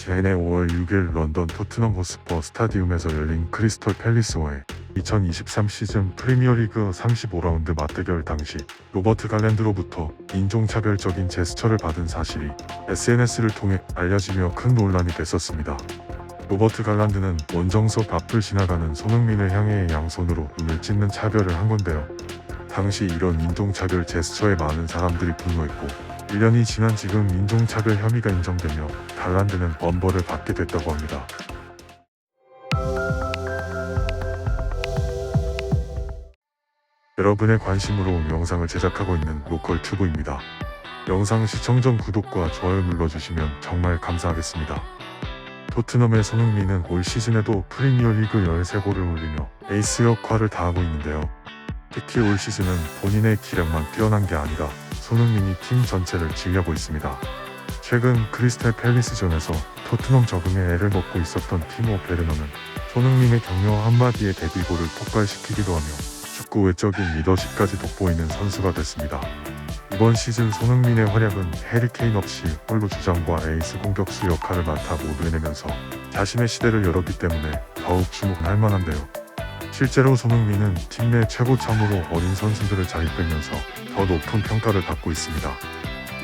지난해 5월 6일 런던 토트넘 호스퍼 스타디움에서 열린 크리스털 팰리스와의 2023 시즌 프리미어리그 35라운드 맞대결 당시 로버트 갈랜드로부터 인종차별적인 제스처를 받은 사실이 SNS를 통해 알려지며 큰 논란이 됐었습니다. 로버트 갈란드는 원정석 앞을 지나가는 손흥민을 향해 양손으로 눈을 찢는 차별을 한 건데요. 당시 이런 인종차별 제스처에 많은 사람들이 분노했고 1년이 지난 지금 인종차별 혐의가 인정되며 갈란드는 엄벌을 받게 됐다고 합니다. 여러분의 관심으로 영상을 제작하고 있는 로컬 튜브입니다. 영상 시청 전 구독과 좋아요 눌러주시면 정말 감사하겠습니다. 토트넘의 손흥민은 올 시즌에도 프리미어리그 13골을 올리며 에이스 역할을 다하고 있는데요. 특히 올 시즌은 본인의 기량만 뛰어난 게 아니라 손흥민이 팀 전체를 지휘하고 있습니다. 최근 크리스탈 팰리스전에서 토트넘 적응에 애를 먹고 있었던 티모 베르너는 손흥민의 격려 한마디에 데뷔골을 폭발시키기도 하며 축구 외적인 리더십까지 돋보이는 선수가 됐습니다. 이번 시즌 손흥민의 활약은 해리 케인 없이 홀로 주장과 에이스 공격수 역할을 맡아 모두 해내면서 자신의 시대를 열었기 때문에 더욱 주목할 만한데요. 실제로 손흥민은 팀 내 최고참으로 어린 선수들을 잘 이끌면서 더 높은 평가를 받고 있습니다.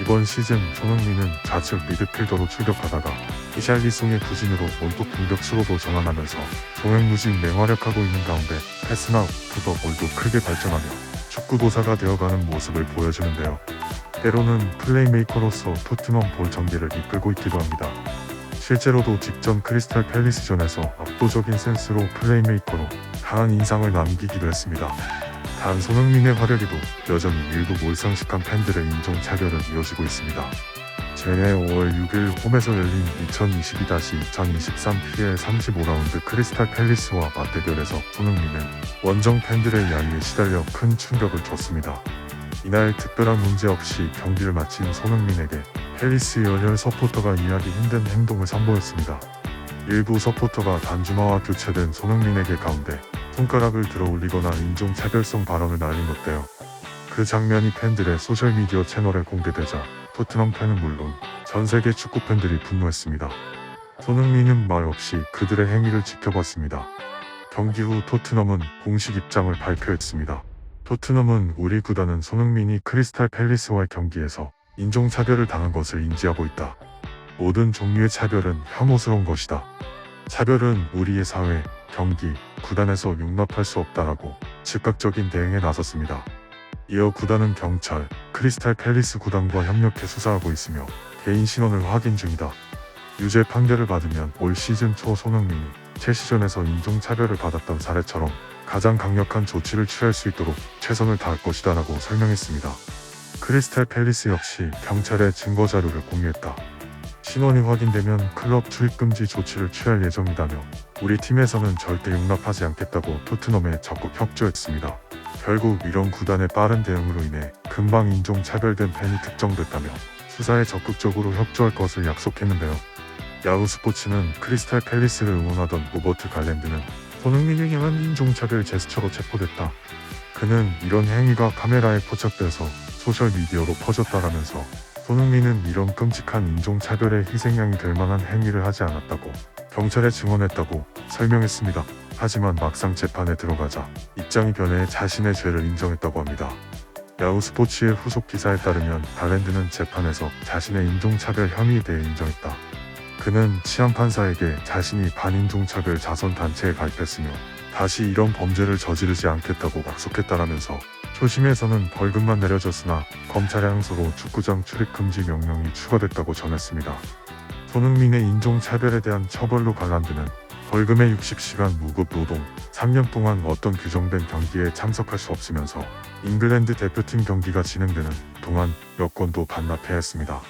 이번 시즌 손흥민은 좌측 미드필더로 출격하다가 히샬리송의 부진으로 원톱 공격수로도 전환하면서 종횡무진 맹활약하고 있는 가운데 패스나 푸더볼도 크게 발전하며 축구도사가 되어가는 모습을 보여주는데요. 때로는 플레이메이커로서 토트넘 볼 전개를 이끌고 있기도 합니다. 실제로도 직전 크리스탈 팰리스전에서 압도적인 센스로 플레이메이커로 강한 인상을 남기기도 했습니다. 단 손흥민의 활약에도 여전히 일부 몰상식한 팬들의 인종차별은 이어지고 있습니다. 지난해 5월 6일 홈에서 열린 2022-2023 PL 35라운드 크리스탈 팰리스와 맞대결에서 손흥민은 원정 팬들의 야유에 시달려 큰 충격을 줬습니다. 이날 특별한 문제 없이 경기를 마친 손흥민에게 팰리스 열혈 서포터가 이해하기 힘든 행동을 선보였습니다. 일부 서포터가 단주마와 교체된 손흥민에게 가운데 손가락을 들어 올리거나 인종차별성 발언을 날린 것대요. 그 장면이 팬들의 소셜미디어 채널에 공개되자 토트넘 팬은 물론 전세계 축구 팬들이 분노했습니다. 손흥민은 말 없이 그들의 행위를 지켜봤습니다. 경기 후 토트넘은 공식 입장을 발표했습니다. 토트넘은 우리 구단은 손흥민이 크리스탈 팰리스와의 경기에서 인종차별을 당한 것을 인지하고 있다. 모든 종류의 차별은 혐오스러운 것이다. 차별은 우리의 사회, 경기, 구단에서 용납할 수 없다라고 즉각적인 대응에 나섰습니다. 이어 구단은 경찰, 크리스탈 팰리스 구단과 협력해 수사하고 있으며 개인 신원을 확인 중이다. 유죄 판결을 받으면 올 시즌 초 손흥민이 첼시전에서 인종차별을 받았던 사례처럼 가장 강력한 조치를 취할 수 있도록 최선을 다할 것이다 라고 설명했습니다. 크리스탈 팰리스 역시 경찰에 증거자료를 공유했다. 신원이 확인되면 클럽 출입금지 조치를 취할 예정이다며 우리 팀에서는 절대 용납하지 않겠다고 토트넘에 적극 협조했습니다. 결국 이런 구단의 빠른 대응으로 인해 금방 인종차별된 팬이 특정됐다며 수사에 적극적으로 협조할 것을 약속했는데요. 야후 스포츠는 크리스탈 팰리스를 응원하던 로버트 갈랜드는 손흥민을 향한 인종차별 제스처로 체포됐다. 그는 이런 행위가 카메라에 포착돼서 소셜미디어로 퍼졌다라면서 손흥민은 이런 끔찍한 인종차별의 희생양이 될 만한 행위를 하지 않았다고 경찰에 증언했다고 설명했습니다. 하지만 막상 재판에 들어가자 입장이 변해 자신의 죄를 인정했다고 합니다. 야후 스포츠의 후속 기사에 따르면 갈랜드는 재판에서 자신의 인종차별 혐의에 대해 인정했다. 그는 치안판사에게 자신이 반인종차별 자선단체에 가입했으며 다시 이런 범죄를 저지르지 않겠다고 약속했다라면서 초심에서는 벌금만 내려졌으나 검찰의 항소로 축구장 출입 금지 명령이 추가됐다고 전했습니다. 손흥민의 인종차별에 대한 처벌로 갈란드는 벌금의 60시간 무급 노동, 3년 동안 어떤 규정된 경기에 참석할 수 없으면서 잉글랜드 대표팀 경기가 진행되는 동안 여권도 반납해야 했습니다.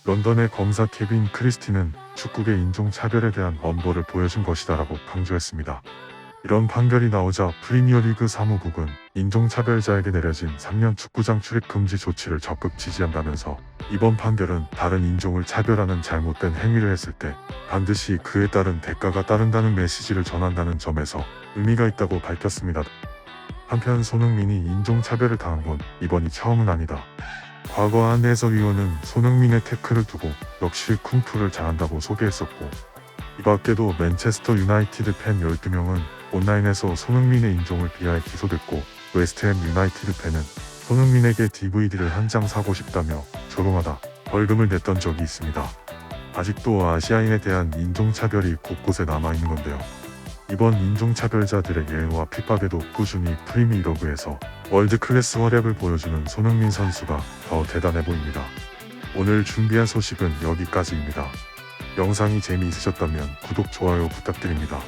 런던의 검사 케빈 크리스티는 축구계 인종차별에 대한 엄벌을 보여준 것이다라고 강조했습니다. 이런 판결이 나오자 프리미어리그 사무국은 인종차별자에게 내려진 3년 축구장 출입 금지 조치를 적극 지지한다면서 이번 판결은 다른 인종을 차별하는 잘못된 행위를 했을 때 반드시 그에 따른 대가가 따른다는 메시지를 전한다는 점에서 의미가 있다고 밝혔습니다. 한편 손흥민이 인종차별을 당한 건 이번이 처음은 아니다. 과거 한 해설위원은 손흥민의 태클을 두고 역시 쿵푸를 잘한다고 소개했었고, 이 밖에도 맨체스터 유나이티드 팬 12명은 온라인에서 손흥민의 인종을 비하해 기소됐고, 웨스트햄 유나이티드 팬은 손흥민에게 DVD를 한 장 사고 싶다며 조롱하다 벌금을 냈던 적이 있습니다. 아직도 아시아인에 대한 인종차별이 곳곳에 남아있는 건데요. 이번 인종차별자들의 예와 핍박에도 꾸준히 프리미어리그에서 월드클래스 활약을 보여주는 손흥민 선수가 더 대단해 보입니다. 오늘 준비한 소식은 여기까지입니다. 영상이 재미있으셨다면 구독, 좋아요 부탁드립니다.